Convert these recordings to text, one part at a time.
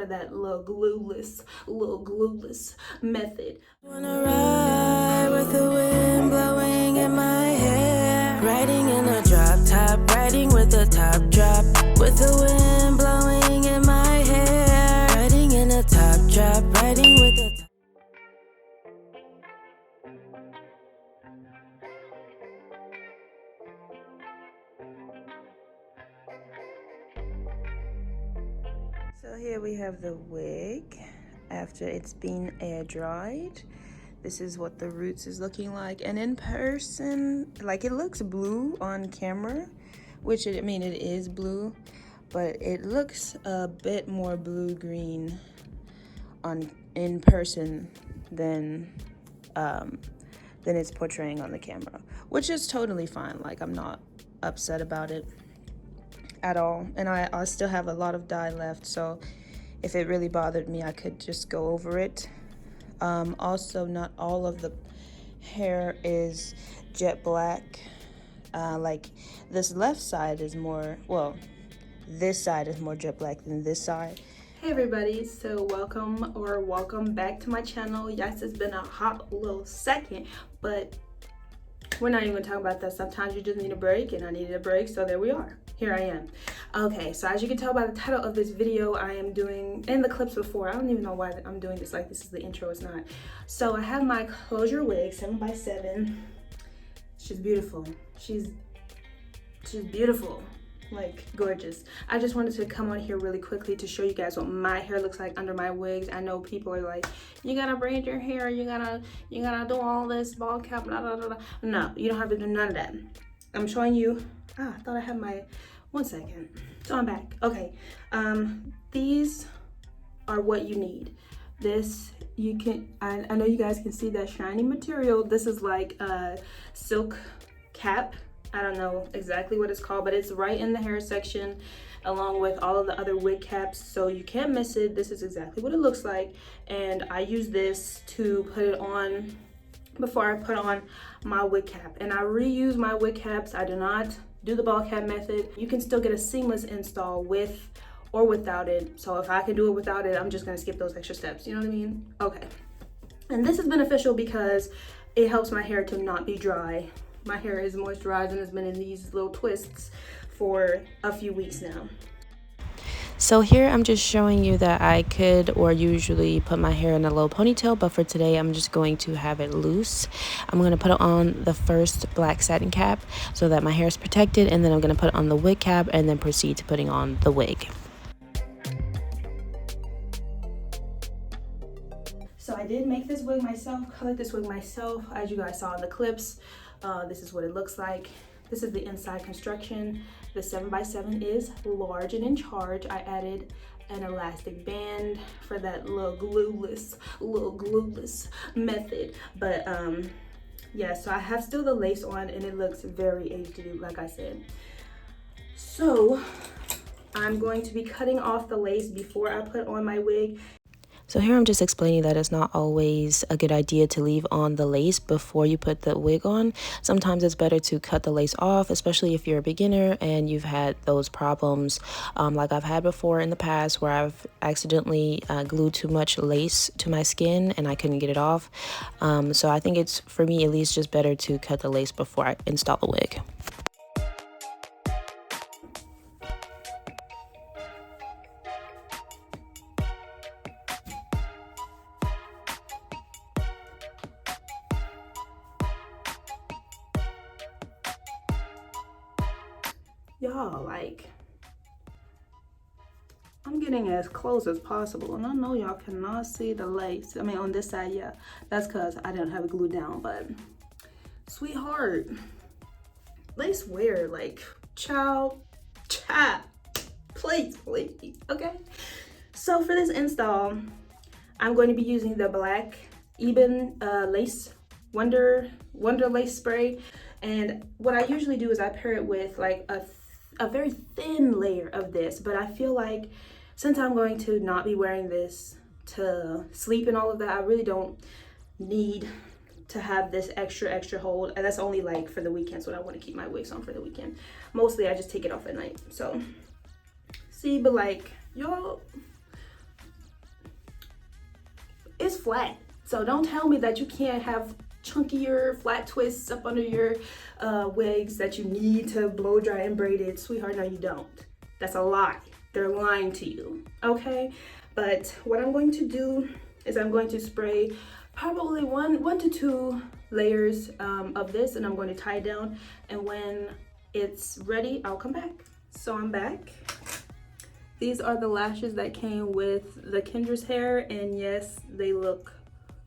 for that little glueless method. Wanna ride with the wind blowing in my hair, riding in a drop top, riding with a top drop, with the wind blowing in my hair, riding in a top drop, riding with a top. So here we have the wig after it's been air dried. This is what the roots is looking like, and in person, like, it looks blue on camera, which I mean it is blue, but it looks a bit more blue-green in person than it's portraying on the camera, which is totally fine. Like, I'm not upset about it at all, and I still have a lot of dye left, so if it really bothered me, I could just go over it. Also, not all of the hair is jet black. Like, this left side is more, well, this side is more jet black than this side. Hey everybody, so welcome back to my channel. Yes, it's been a hot little second, but we're not even gonna talk about that. Sometimes you just need a break, and I needed a break, so there we are. Here I am. Okay, so as you can tell by the title of this video, I am doing, and the clips before, I don't even know why I'm doing this, like this is the intro, it's not. So I have my closure wig, 7x7. She's beautiful. She's beautiful, like gorgeous. I just wanted to come on here really quickly to show you guys what my hair looks like under my wigs. I know people are like, you gotta braid your hair, you gotta do all this ball cap, blah, blah, blah, blah. No, you don't have to do none of that. I'm showing you. I thought I had my, 1 second. So I'm back. Okay, these are what you need. This, you can, I know you guys can see that shiny material. This is like a silk cap. I don't know exactly what it's called, but it's right in the hair section along with all of the other wig caps, so you can't miss it. This is exactly what it looks like, and I use this to put it on before I put on my wig cap, and I reuse my wig caps. I do not do the ball cap method. You can still get a seamless install with or without it, so if I can do it without it, I'm just gonna skip those extra steps, you know what I mean? Okay, and this is beneficial because it helps my hair to not be dry. My hair is moisturized and has been in these little twists for a few weeks now. So here I'm just showing you that I could or usually put my hair in a low ponytail, but for today I'm just going to have it loose. I'm going to put on the first black satin cap so that my hair is protected, and then I'm going to put on the wig cap and then proceed to putting on the wig. So I did make this wig myself, colored this wig myself, as you guys saw in the clips. This is what it looks like. This is the inside construction. The 7x7 is large and in charge. I added an elastic band for that little glueless method. But yeah, so I have still the lace on, and it looks very HD, like I said. So I'm going to be cutting off the lace before I put on my wig. So here I'm just explaining that it's not always a good idea to leave on the lace before you put the wig on. Sometimes it's better to cut the lace off, especially if you're a beginner and you've had those problems like I've had before in the past, where I've accidentally glued too much lace to my skin and I couldn't get it off. So I think it's, for me at least, just better to cut the lace before I install the wig. Y'all, like, I'm getting as close as possible, and I know y'all cannot see the lace. I mean, on this side, yeah, that's because I didn't have it glued down, but sweetheart, lace wear, like, child, please, okay? So for this install, I'm going to be using the black Eben lace wonder lace spray, and what I usually do is I pair it with like a very thin layer of this, but I feel like since I'm going to not be wearing this to sleep and all of that, I really don't need to have this extra hold, and that's only like for the weekends when I want to keep my wigs on for the weekend. Mostly I just take it off at night. So see, but like, y'all, is flat. So don't tell me that you can't have chunkier flat twists up under your wigs that you need to blow dry and braid it. Sweetheart, no you don't. That's a lie. They're lying to you, okay? But what I'm going to do is I'm going to spray probably one to two layers of this, and I'm going to tie it down, and when it's ready I'll come back. So I'm back. These are the lashes that came with the Kendra's hair, and yes, they look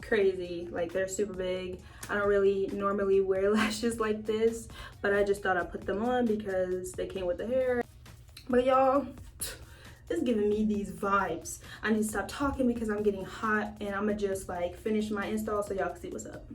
crazy. Like, they're super big. I don't really normally wear lashes like this, but I just thought I'd put them on because they came with the hair. But y'all, it's giving me these vibes. I need to stop talking because I'm getting hot, and I'm gonna just like finish my install so y'all can see what's up.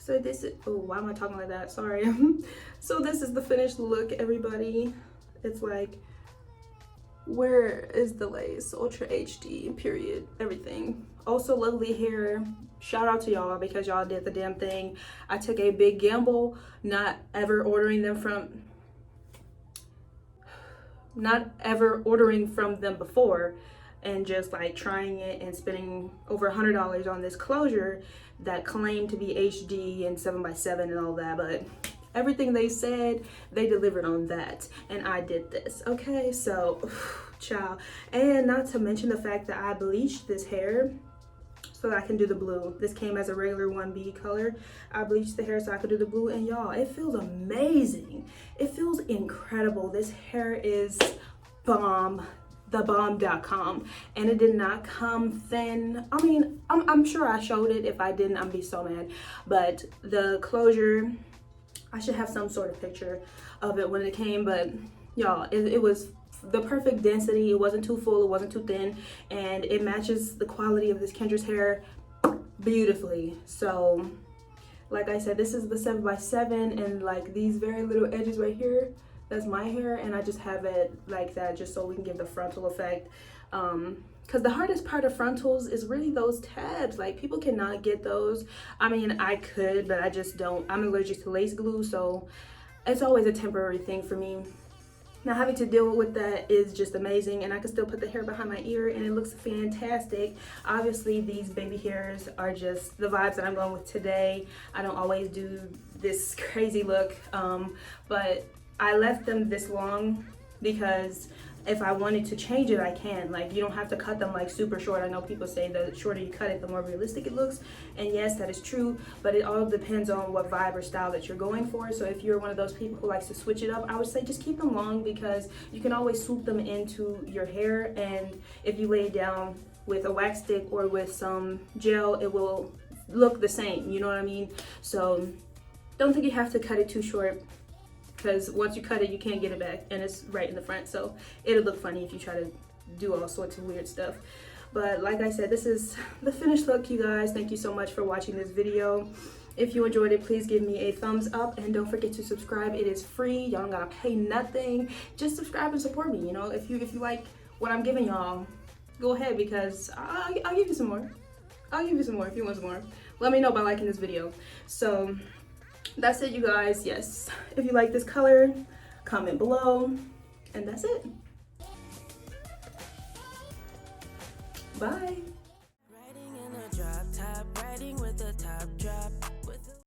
So this is, oh, why am I talking like that? Sorry. So this is the finished look, everybody. It's like, where is the lace? Ultra HD, period, everything. Also lovely hair. Shout out to y'all because y'all did the damn thing. I took a big gamble not ever ordering them before, and just like trying it and spending over $100 on this closure that claimed to be HD and 7x7 and all that, but everything they said, they delivered on that, and I did this, okay? So, child. And not to mention the fact that I bleached this hair so that I can do the blue. This came as a regular 1B color. I bleached the hair so I could do the blue, and y'all, it feels amazing. It feels incredible. This hair is bomb. thebomb.com, and it did not come thin. I mean, I'm sure I showed it. If I didn't, I'd be so mad. But the closure, I should have some sort of picture of it when it came, but y'all, it was the perfect density. It wasn't too full, it wasn't too thin, and it matches the quality of this Kendra's hair beautifully. So like I said, this is the 7x7, and like these very little edges right here, that's my hair, and I just have it like that just so we can give the frontal effect. because the hardest part of frontals is really those tabs. Like, people cannot get those. I mean, I could, but I just don't. I'm allergic to lace glue, so it's always a temporary thing for me. Now, having to deal with that is just amazing, and I can still put the hair behind my ear and it looks fantastic. Obviously, these baby hairs are just the vibes that I'm going with today. I don't always do this crazy look, but I left them this long because if I wanted to change it, I can. Like, you don't have to cut them like super short. I know people say the shorter you cut it, the more realistic it looks. And yes, that is true, but it all depends on what vibe or style that you're going for. So if you're one of those people who likes to switch it up, I would say just keep them long, because you can always swoop them into your hair. And if you lay it down with a wax stick or with some gel, it will look the same, you know what I mean? So don't think you have to cut it too short, because once you cut it, you can't get it back, and it's right in the front, so it'll look funny if you try to do all sorts of weird stuff. But like I said, this is the finished look, you guys. Thank you so much for watching this video. If you enjoyed it, please give me a thumbs up, and don't forget to subscribe. It is free. Y'all don't gotta pay nothing. Just subscribe and support me. You know, if you like what I'm giving y'all, go ahead, because I'll give you some more. I'll give you some more if you want some more. Let me know by liking this video. So that's it, you guys. Yes, if you like this color, comment below, and that's it. Bye. Riding in a drop top, riding with a top drop.